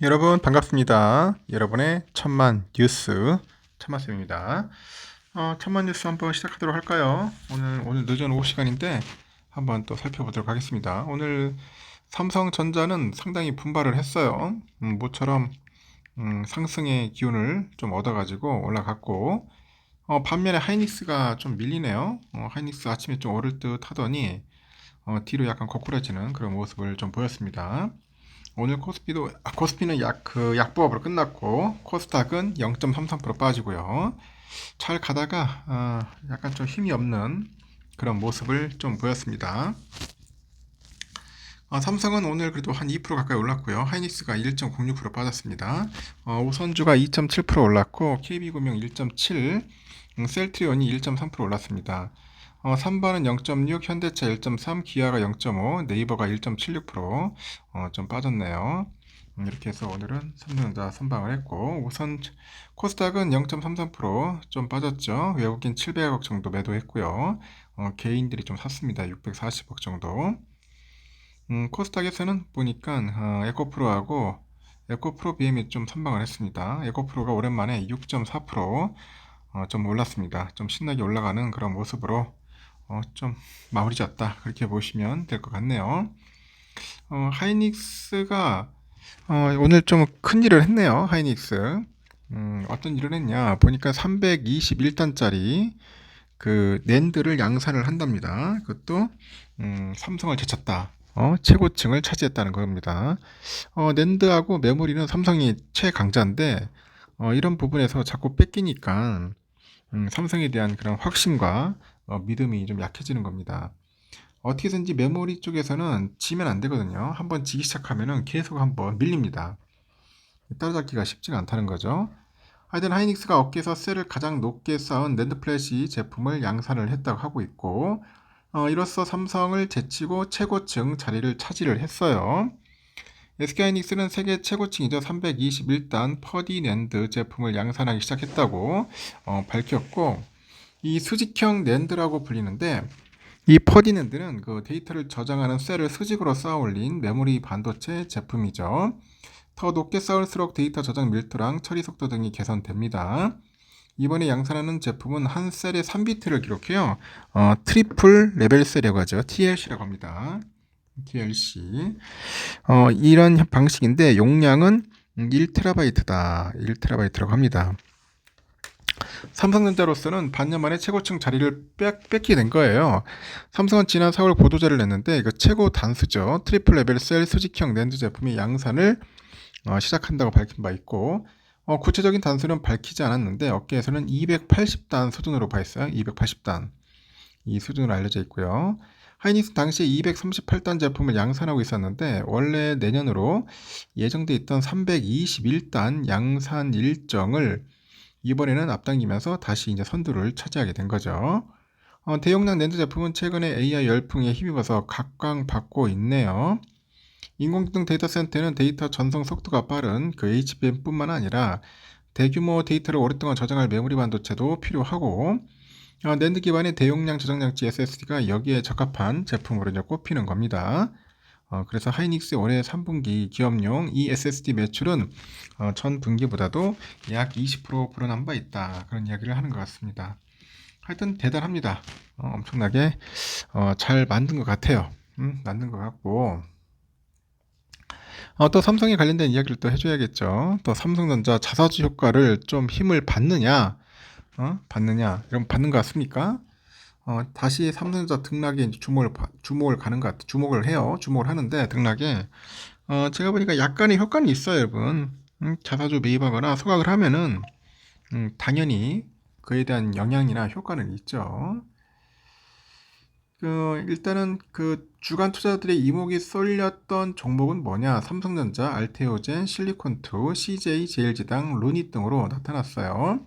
여러분 반갑습니다. 여러분의 천만 뉴스 천만쌤입니다. 천만 뉴스 한번 시작하도록 할까요? 오늘 늦은 오후 시간인데 한번 또 살펴보도록 하겠습니다. 오늘 삼성전자는 상당히 분발을 했어요. 모처럼 상승의 기운을 좀 얻어가지고 올라갔고, 반면에 하이닉스가 좀 밀리네요. 하이닉스 아침에 좀 오를 듯 하더니 뒤로 약간 거꾸러지는 그런 모습을 좀 보였습니다. 오늘 코스피는 약보합으로 끝났고, 코스닥은 0.33% 빠지고요. 잘 가다가 약간 좀 힘이 없는 그런 모습을 좀 보였습니다. 삼성은 오늘 그래도 한 2% 가까이 올랐고요. 하이닉스가 1.06% 빠졌습니다. 우선주가 2.7% 올랐고, KB금융 1.7, 셀트리온이 1.3% 올랐습니다. 3번은 0.6, 현대차 1.3, 기아가 0.5, 네이버가 1.76%, 좀 빠졌네요. 이렇게 해서 오늘은 삼성전자 선방을 했고, 우선 코스닥은 0.33%좀 빠졌죠. 외국인 700억 정도 매도했고요. 개인들이 좀 샀습니다. 640억 정도. 코스닥에서는 보니까 에코프로 BM이 좀 선방을 했습니다. 에코프로가 오랜만에 6.4% 좀 올랐습니다. 좀 신나게 올라가는 그런 모습으로 좀 마무리 졌다, 그렇게 보시면 될 것 같네요. 하이닉스가 오늘 좀 큰 일을 했네요. 하이닉스 어떤 일을 했냐 보니까 321단짜리 그 낸드를 양산을 한답니다. 그것도 삼성을 제쳤다. 최고층을 차지했다는 겁니다. 낸드하고 메모리는 삼성이 최강자인데 이런 부분에서 자꾸 뺏기니까 삼성에 대한 그런 확신과 믿음이 좀 약해지는 겁니다. 어떻게든지 메모리 쪽에서는 지면 안 되거든요. 한번 지기 시작하면은 계속 한번 밀립니다. 따라잡기가 쉽지가 않다는 거죠. 하여튼 하이닉스가 업계에서 셀을 가장 높게 쌓은 낸드 플래시 제품을 양산을 했다고 하고 있고, 이로써 삼성을 제치고 최고층 자리를 차지를 했어요. SK하이닉스는 세계 최고층이죠. 321단 퍼디 낸드 제품을 양산하기 시작했다고 밝혔고, 이 수직형 낸드라고 불리는데, 이 퍼디 낸드는 그 데이터를 저장하는 셀을 수직으로 쌓아 올린 메모리 반도체 제품이죠. 더 높게 쌓을수록 데이터 저장 밀도랑 처리 속도 등이 개선됩니다. 이번에 양산하는 제품은 한 셀에 3비트를 기록해요. 트리플 레벨 셀이라고 하죠. TLC라고 합니다. TLC. 이런 방식인데 용량은 1TB다. 1TB라고 합니다. 삼성전자로서는 반년 만에 최고층 자리를 뺏게 된 거예요. 삼성은 지난 4월 보도자를 냈는데 이거 최고 단수죠. 트리플 레벨 셀 수직형 낸드 제품이 양산을 시작한다고 밝힌 바 있고, 구체적인 단수는 밝히지 않았는데 업계에서는 280단 수준으로 봐 있어요. 280단 이 수준으로 알려져 있고요. 하이닉스 당시에 238단 제품을 양산하고 있었는데 원래 내년으로 예정돼 있던 321단 양산 일정을 이번에는 앞당기면서 다시 이제 선두를 차지하게 된 거죠. 대용량 낸드 제품은 최근에 AI 열풍에 힘입어서 각광받고 있네요. 인공지능 데이터 센터는 데이터 전송 속도가 빠른 그 HBM뿐만 아니라 대규모 데이터를 오랫동안 저장할 메모리 반도체도 필요하고, 낸드 기반의 대용량 저장 장치 SSD가 여기에 적합한 제품으로 이제 꼽히는 겁니다. 그래서 하이닉스의 올해 3분기 기업용 이 SSD 매출은 전 분기보다도 약 20% 불어난 바 있다, 그런 이야기를 하는 것 같습니다. 하여튼 대단합니다. 엄청나게 잘 만든 것 같아요. 만든 것 같고, 또 삼성에 관련된 이야기를 또 해줘야겠죠. 또 삼성전자 자사주 효과를 좀 힘을 받느냐, 이런 받는 것 같습니까? 다시 삼성전자 등락에 이제 주목을 해요. 주목을 하는데 등락에 제가 보니까 약간의 효과는 있어요, 여러분. 자사주 매입하거나 소각을 하면은 당연히 그에 대한 영향이나 효과는 있죠. 일단은 그 주간 투자들의 이목이 쏠렸던 종목은 뭐냐? 삼성전자, 알테오젠, 실리콘2, CJ, 제일지당, 루닛 등으로 나타났어요.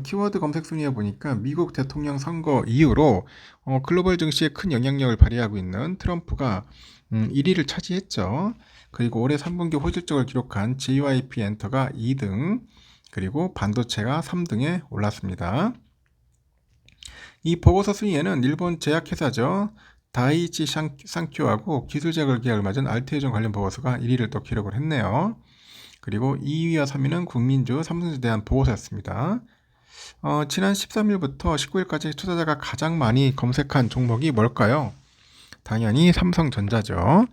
키워드 검색 순위에 보니까 미국 대통령 선거 이후로 글로벌 증시에 큰 영향력을 발휘하고 있는 트럼프가 1위를 차지했죠. 그리고 올해 3분기 호실적을 기록한 JYP 엔터가 2등, 그리고 반도체가 3등에 올랐습니다. 이 보고서 순위에는 일본 제약회사죠. 다이이치 상큐하고 기술제약을 계약을 맺은 알테오젠 관련 보고서가 1위를 또 기록을 했네요. 그리고 2위와 3위는 국민주, 삼성전자에 대한 보고서였습니다. 지난 13일부터 19일까지 투자자가 가장 많이 검색한 종목이 뭘까요? 당연히 삼성전자죠.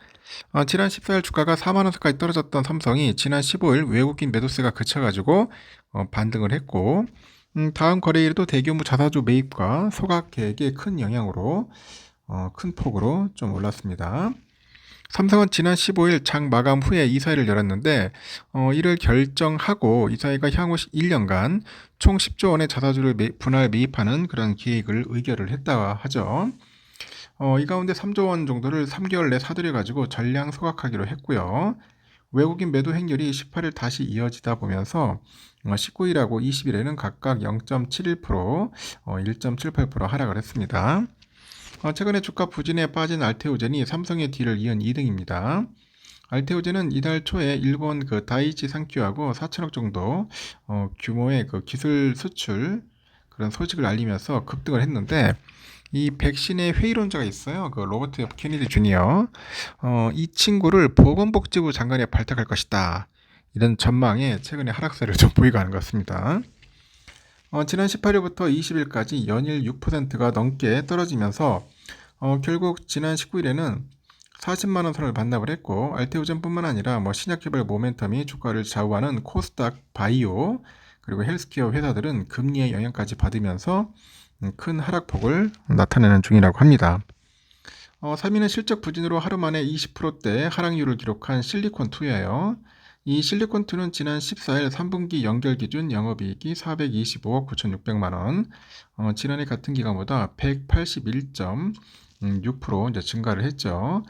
지난 14일 주가가 4만원대까지 떨어졌던 삼성이 지난 15일 외국인 매도세가 그쳐가지고 반등을 했고, 다음 거래일에도 대규모 자사주 매입과 소각 계획에 큰 영향으로 큰 폭으로 좀 올랐습니다. 삼성은 지난 15일 장 마감 후에 이사회를 열었는데 이를 결정하고 이사회가 향후 1년간 총 10조 원의 자사주를 분할 매입하는 그런 계획을 의결을 했다 하죠. 이 가운데 3조 원 정도를 3개월 내 사들여가지고 전량 소각하기로 했고요. 외국인 매도 행렬이 18일 다시 이어지다 보면서 19일하고 20일에는 각각 0.71%, 1.78% 하락을 했습니다. 최근에 주가 부진에 빠진 알테오젠이 삼성의 뒤를 이은 2등입니다. 알테오젠은 이달 초에 일본 다이이치 산큐하고 4천억 정도 규모의 기술 수출 그런 소식을 알리면서 급등을 했는데, 이 백신의 회의론자가 있어요. 로버트 F 케네디 주니어. 이 친구를 보건복지부 장관에 발탁할 것이다. 이런 전망에 최근에 하락세를 좀 보이고 하는 것 같습니다. 지난 18일부터 20일까지 연일 6%가 넘게 떨어지면서 결국 지난 19일에는 40만원 선을 반납을 했고, 알테오젠뿐만 아니라 신약개발 모멘텀이 주가를 좌우하는 코스닥 바이오 그리고 헬스케어 회사들은 금리의 영향까지 받으면서 큰 하락폭을 나타내는 중이라고 합니다. 3위는 실적 부진으로 하루 만에 20%대 하락률을 기록한 실리콘2예요. 이 실리콘2는 지난 14일 3분기 연결 기준 영업이익이 425억 9,600만원, 지난해 같은 기간보다 181.6% 이제 증가를 했죠.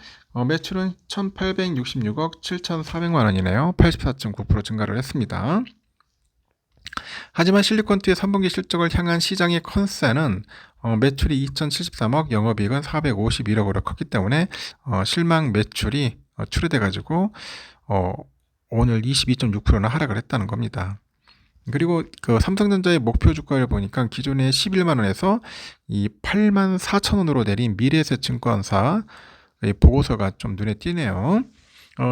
매출은 1,866억 7,400만원이네요. 84.9% 증가를 했습니다. 하지만 실리콘2의 3분기 실적을 향한 시장의 컨센은 매출이 2,073억, 영업이익은 451억으로 컸기 때문에 실망 매출이 출회돼가지고 오늘 22.6%나 하락을 했다는 겁니다. 그리고 삼성전자의 목표 주가를 보니까 기존에 11만원에서 이 84,000원으로 내린 미래에셋증권사 보고서가 좀 눈에 띄네요.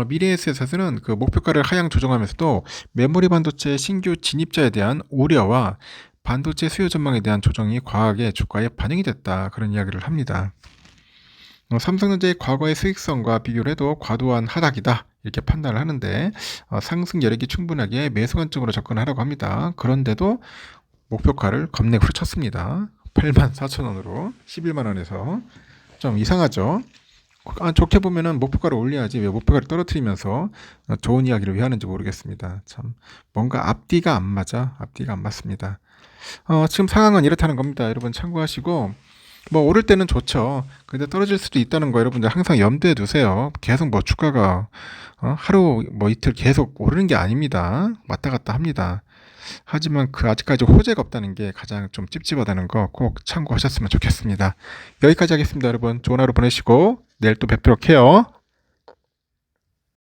미래에셋에서는 목표가를 하향 조정하면서도 메모리 반도체 신규 진입자에 대한 우려와 반도체 수요 전망에 대한 조정이 과하게 주가에 반영이 됐다, 그런 이야기를 합니다. 삼성전자의 과거의 수익성과 비교를 해도 과도한 하락이다, 이렇게 판단을 하는데 상승 여력이 충분하게 매수 관점으로 접근하라고 합니다. 그런데도 목표가를 겁내 후려쳤습니다. 84,000원으로 11만원에서 좀 이상하죠. 좋게 보면은 목표가를 올려야지 왜 목표가를 떨어뜨리면서 좋은 이야기를 왜 하는지 모르겠습니다. 참 뭔가 앞뒤가 안 맞습니다. 지금 상황은 이렇다는 겁니다. 여러분 참고하시고, 오를 때는 좋죠. 근데 떨어질 수도 있다는 거 여러분들 항상 염두에 두세요. 계속 주가가 하루 이틀 계속 오르는 게 아닙니다. 왔다 갔다 합니다. 하지만 아직까지 호재가 없다는 게 가장 좀 찝찝하다는 거 꼭 참고하셨으면 좋겠습니다. 여기까지 하겠습니다. 여러분 좋은 하루 보내시고 내일 또 뵙도록 해요.